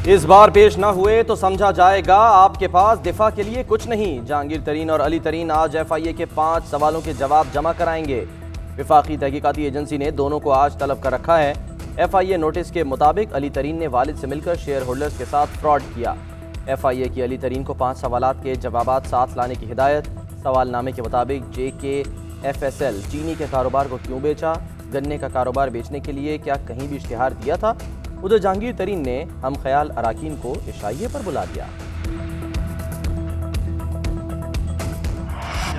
इस बार पेश ना हुए तो समझा जाएगा आपके पास दिफा के लिए कुछ नहीं। जहांगीर तरीन और अली तरीन आज FIA के 5 सवालों के जवाब जमा कराएंगे। विफाकी तहकीकाती एजेंसी ने दोनों को आज तलब कर रखा है। FIA नोटिस के मुताबिक अली तरीन ने वालिद से मिलकर शेयर होल्डर्स के साथ फ्रॉड किया। FIA की अली तरीन को 5 सवालात के जवाबात साथ लाने की हिदायत। सवालनामे के मुताबिक JKFSL चीनी के कारोबार को क्यों बेचा, गन्ने का कारोबार बेचने के लिए क्या कहीं भी इश्तिहार दिया था। उधर जहांगीर तरीन ने हम ख्याल अराकीन को इशाइये पर बुला दिया।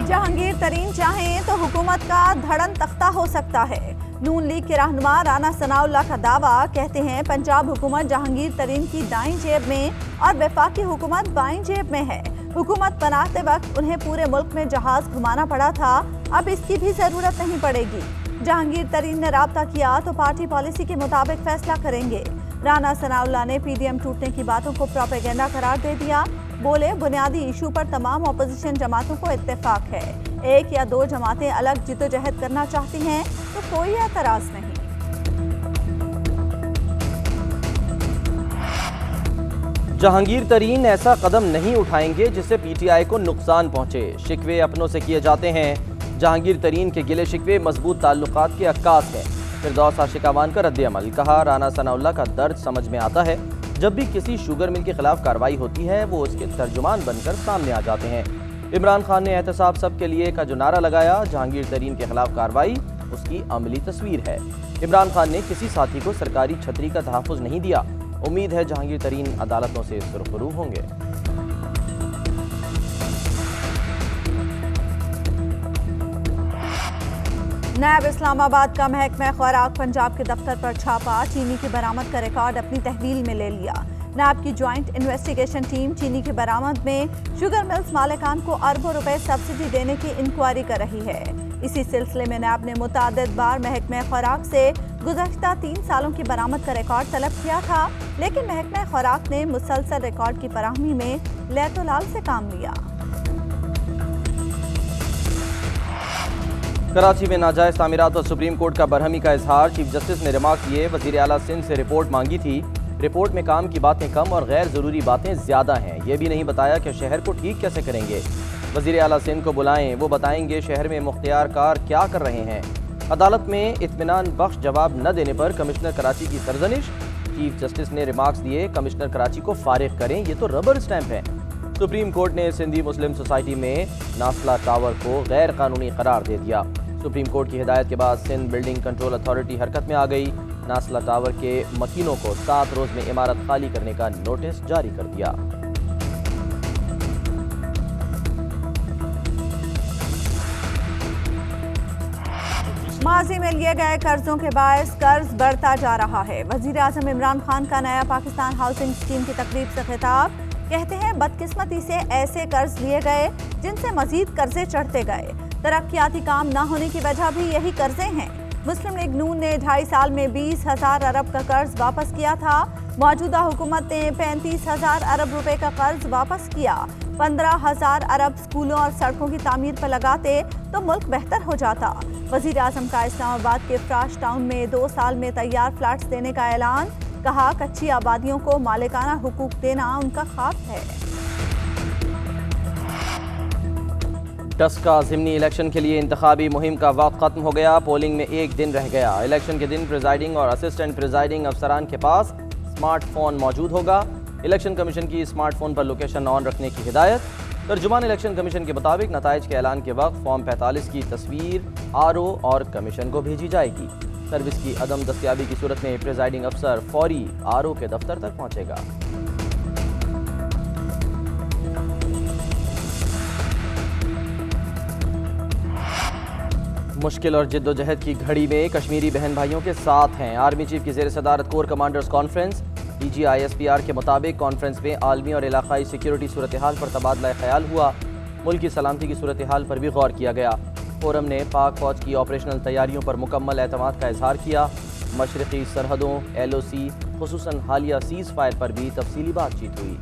जहांगीर तरीन चाहें तो हुकूमत का धड़न तख्ता हो सकता है। नून लीग के रहनुमा राना सनाउल्लाह का दावा, कहते हैं पंजाब हुकूमत जहांगीर तरीन की दाईं जेब में और वफाकी हुकूमत बाईं जेब में है। हुकूमत बनाते वक्त उन्हें पूरे मुल्क में जहाज घुमाना पड़ा था, अब इसकी भी जरूरत नहीं पड़ेगी। जहांगीर तरीन ने राब्ता किया तो पार्टी पॉलिसी के मुताबिक फैसला करेंगे। राना सनाउल्लाह ने PDM टूटने की बातों को प्रोपेगेंडा करार दे दिया। बोले, बुनियादी इशू पर तमाम अपोजिशन जमातों को इत्तेफाक है। 1 या 2 जमातें अलग जिद्दोजहद करना चाहती हैं तो कोई एतराज नहीं। जहांगीर तरीन ऐसा कदम नहीं उठाएंगे जिससे PTI को नुकसान पहुंचे। शिकवे अपनों से किए जाते हैं। जहांगीर तरीन के गिले शिकवे मजबूत ताल्लुकात के अक्कास हैं। फिरदौस आशिक अवान का रद्द-ए-अमल। कहा, राना सनाउल्लाह का दर्द समझ में आता है। जब भी किसी शुगर मिल के खिलाफ कार्रवाई होती है वो उसके तर्जुमान बनकर सामने आ जाते हैं। इमरान खान ने एहतसाब सबके लिए का जो नारा लगाया, जहांगीर तरीन के खिलाफ कार्रवाई उसकी अमली तस्वीर है। इमरान खान ने किसी साथी को सरकारी छतरी का तहफ़्फ़ुज़ नहीं दिया। उम्मीद है जहांगीर तरीन अदालतों से सुरखरू होंगे। नायब इस्लामाबाद का महकमा खुराक पंजाब के दफ्तर पर छापा। चीनी की बरामद का रिकॉर्ड अपनी तहवील में ले लिया। नायब की ज्वाइंट इन्वेस्टिगेशन टीम चीनी की बरामद में शुगर मिल्स मालिकान को अरबों रुपए सब्सिडी देने की इंक्वायरी कर रही है। इसी सिलसिले में नायब ने मुतादिद बार महकमा खुराक से गुज़श्ता 3 सालों की बरामद का रिकॉर्ड तलब किया था, लेकिन महकमा खुराक ने मुसलसल रिकॉर्ड की फराहमी में लैतोलाल से काम लिया। कराची में नाजायज तामीरात और सुप्रीम कोर्ट का बरहमी का इजहार। चीफ जस्टिस ने रिमार्क किए, वज़ीर आला सिंध से रिपोर्ट मांगी थी। रिपोर्ट में काम की बातें कम और गैर ज़रूरी बातें ज़्यादा हैं। ये भी नहीं बताया कि शहर को ठीक कैसे करेंगे। वज़ीर आला सिंध को बुलाएं, वो बताएंगे शहर में मुख्तियार कार क्या कर रहे हैं। अदालत में इत्मीनान बख्श जवाब न देने पर कमिश्नर कराची की सरजनिश। चीफ जस्टिस ने रिमार्क्स दिए, कमिश्नर कराची को फारिग करें, ये तो रबर स्टैंप है। सुप्रीम कोर्ट ने सिंधी मुस्लिम सोसाइटी में नासला टावर को गैर कानूनी करार दे दिया। सुप्रीम कोर्ट की हिदायत के बाद सिंध बिल्डिंग कंट्रोल अथॉरिटी हरकत में आ गई। नासला टावर के मकीनों को 7 रोज में इमारत खाली करने का नोटिस जारी कर दिया। माजी में लिए गए कर्जों के बायस कर्ज बढ़ता जा रहा है। वजीर आजम इमरान खान का नया पाकिस्तान हाउसिंग स्कीम की तकरीब से खिताब। कहते हैं, बदकिस्मती से ऐसे कर्ज लिए गए जिनसे मजीद कर्जे चढ़ते गए। तरक्याती काम न होने की वजह भी यही कर्जे हैं। मुस्लिम लीग नून ने 2.5 साल में 20,000 अरब का कर्ज वापस किया था। मौजूदा हुकूमत ने 35,000 अरब रुपए का कर्ज वापस किया। 15,000 अरब स्कूलों और सड़कों की तामीर पर लगाते तो मुल्क बेहतर हो जाता। वजीर आजम का इस्लामाबाद के फ्राश टाउन में 2 साल में तैयार फ्लैट्स देने का ऐलान। कहा, कच्ची आबादियों को मालिकाना हुकूक देना उनका ख्वाब है। टस्का ज़िमनी इलेक्शन के लिए इंतखाबी मुहिम का वक्त खत्म हो गया। पोलिंग में 1 दिन रह गया। इलेक्शन के दिन प्रिजाइडिंग और असिस्टेंट प्रिजाइडिंग अफसरान के पास स्मार्टफोन मौजूद होगा। इलेक्शन कमीशन की स्मार्टफोन पर लोकेशन ऑन रखने की हिदायत। तर्जुमान इलेक्शन कमीशन के मुताबिक नताइज के ऐलान के वक्त फॉर्म 45 की तस्वीर RO और कमीशन को भेजी जाएगी। सर्विस की अदम दस्तियाबी की सूरत में प्रिजाइडिंग अफसर फौरी RO के दफ्तर तक पहुंचेगा। मुश्किल और जिद्दोजहद की घड़ी में कश्मीरी बहन भाइयों के साथ हैं। आर्मी चीफ की ज़ेर सदारत core commanders conference. DG ISPR के मुताबिक कॉन्फ्रेंस में आलमी और इलाकाई सिक्योरिटी सूरत हाल पर तबादला ख्याल हुआ। मुल्क की सलामती की सूरत हाल पर भी गौर किया गया। फोरम ने पाक फौज की ऑपरेशनल तैयारियों पर मुकम्मल एतमाद का इजहार किया। मशरक़ी सरहदों, LOC, खुसूसन हालिया सीज़ फायर पर भी तफसीली बातचीत हुई।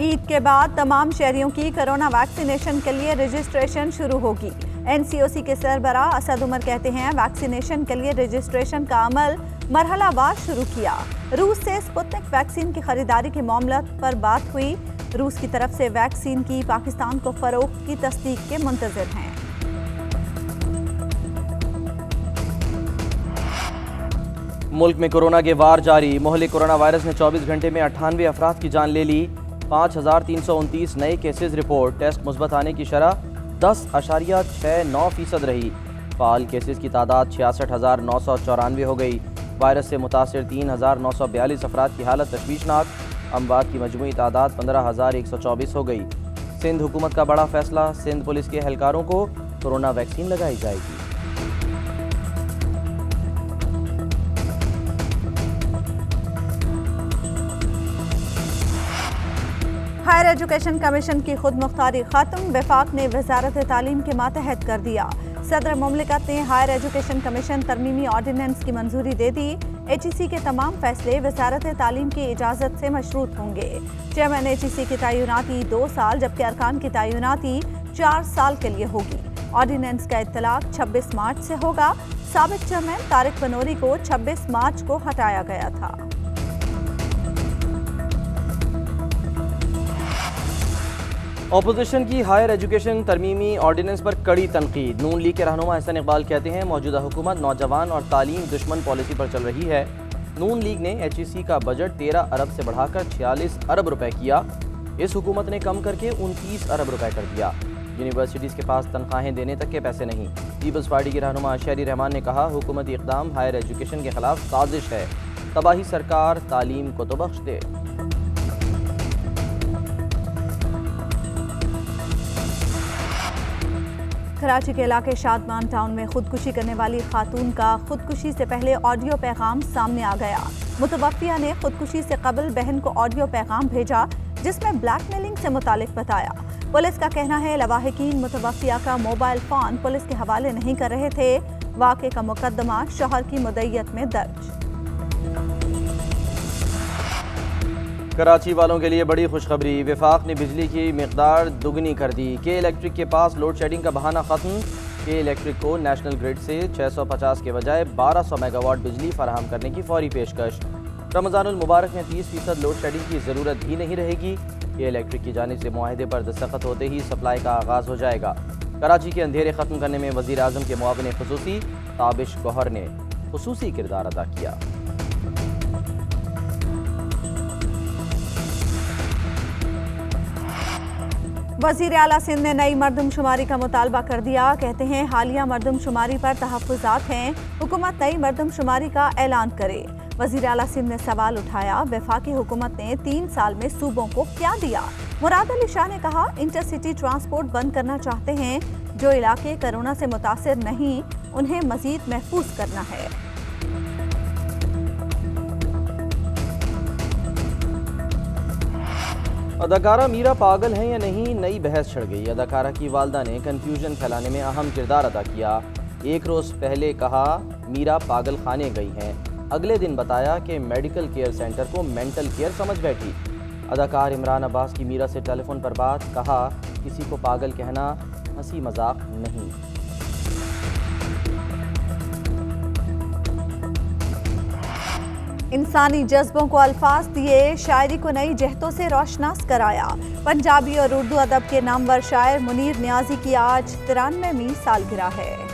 ईद के बाद तमाम शहरियों की कोरोना वैक्सीनेशन के लिए रजिस्ट्रेशन शुरू होगी। NCOC के सरबरा असद उमर कहते हैं वैक्सीनेशन के लिए रजिस्ट्रेशन का अमल मरहलावार शुरू किया। रूस से स्पुतनिक वैक्सीन की खरीदारी के मामले पर बात हुई। रूस की तरफ से वैक्सीन की पाकिस्तान को फरोख्त की तस्दीक के मुंतज़िर हैं। मुल्क में कोरोना के वार जारी। मोहल्ले कोरोना वायरस ने 24 घंटे में 98 अफराद की जान ले ली। 5329 नए केसेस रिपोर्ट। टेस्ट मुस्बत आने की शरह 10.69% रही। फाल केसेस की तादाद 66,994 हो गई। वायरस से मुतासिर 3,942 अफराद की हालत तशवीशनाक। अमवात की मजमूई तादाद 15,124 हो गई। सिंध हुकूमत का बड़ा फैसला। सिंध पुलिस के एहलकारों को कोरोना वैक्सीन लगाई जाएगी। हायर एजुकेशन कमीशन की खुद मुख्तारी खत्म। वफाक ने वजारत तालीम के मातहत कर दिया। सदर मुमलिकत ने हायर एजुकेशन कमीशन तरमीमी ऑर्डिनेंस की मंजूरी दे दी। HEC के तमाम फैसले वजारत तालीम की इजाज़त से मशरूत होंगे। चेयरमैन HEC की तैनाती 2 साल जबकि अरकान की तैनाती 4 साल के लिए होगी। ऑर्डिनेंस का इत्तलाक 26 मार्च से होगा। साबिक चेयरमैन तारिक बनोरी को 26 मार्च को हटाया गया था। ऑपोजिशन की हायर एजुकेशन तरमीमी ऑर्डिनेंस पर कड़ी तनकीद। नून लीग के रहनुमा एहसन इकबाल कहते हैं मौजूदा हुकूमत नौजवान और तालीम दुश्मन पॉलिसी पर चल रही है। नून लीग ने HEC का बजट 13 अरब से बढ़ाकर 46 अरब रुपए किया। इस हुकूमत ने कम करके 29 अरब रुपए कर दिया। यूनिवर्सिटीज़ के पास तनख्वाहें देने तक के पैसे नहीं। पीपल्स पार्टी के रहनुमा शहरी रहमान ने कहा हुकूमती इक़दाम हायर एजुकेशन के खिलाफ साजिश है। तबाही सरकार तालीम को तो बख्श दे। कराची के इलाके शादमान टाउन में खुदकुशी करने वाली खातून का खुदकुशी से पहले ऑडियो पैगाम सामने आ गया। मुतवफ़िया ने खुदकुशी से कबल बहन को ऑडियो पैगाम भेजा जिसमें ब्लैकमेलिंग से मुतालिक बताया। पुलिस का कहना है लवाहिकीन मुतवफ़िया का मोबाइल फ़ोन पुलिस के हवाले नहीं कर रहे थे। वाक़े का मुकदमा शौहर की मुद्दइयत में दर्ज। कराची वालों के लिए बड़ी खुशखबरी। वफाक ने बिजली की मिकदार दुगनी कर दी। के इलेक्ट्रिक के पास लोड शेडिंग का बहाना ख़त्म। के इलेक्ट्रिक को नेशनल ग्रिड से 650 के बजाय 1200 मेगावाट बिजली फराहम करने की फौरी पेशकश। रमज़ानुल मुबारक में 30% लोड शेडिंग की ज़रूरत भी नहीं रहेगी। के इलेक्ट्रिक की जानिब से मुआहदे पर दस्तखत होते ही सप्लाई का आगाज़ हो जाएगा। कराची के अंधेरे ख़त्म करने में वज़ीर आज़म के मुआविन ख़ुसूसी ताबिश गौहर ने ख़ुसूसी किरदार अदा किया। वज़ीर आला सिंध ने नई मरदमशुमारी का मुतालबा कर दिया। कहते हैं हालिया मरदमशुमारी पर तहफ़्फ़ुज़ात हैं। हुकूमत नई मरदमशुमारी का ऐलान करे। वज़ीर आला सिंध ने सवाल उठाया वफाकी हुकूमत ने 3 साल में सूबों को क्या दिया। मुराद अली शाह ने कहा इंटरसिटी ट्रांसपोर्ट बंद करना चाहते हैं। जो इलाके कोरोना से मुतासिर नहीं उन्हें मज़ीद महफूज करना है। अदाकारा मीरा पागल हैं या नहीं, नई बहस छिड़ गई। अदाकारा की वालदा ने कन्फ्यूजन फैलाने में अहम किरदार अदा किया। एक रोज़ पहले कहा मीरा पागल खाने गई हैं, अगले दिन बताया कि मेडिकल केयर सेंटर को मेंटल केयर समझ बैठी। अदाकार इमरान अब्बास की मीरा से टेलीफोन पर बात, कहा किसी को पागल कहना हंसी मजाक नहीं। इंसानी जज्बों को अल्फाज दिए, शायरी को नई जहतों से रोशनास कराया। पंजाबी और उर्दू अदब के नामवर शायर मुनीर नियाज़ी की आज 93वीं सालगिरह है।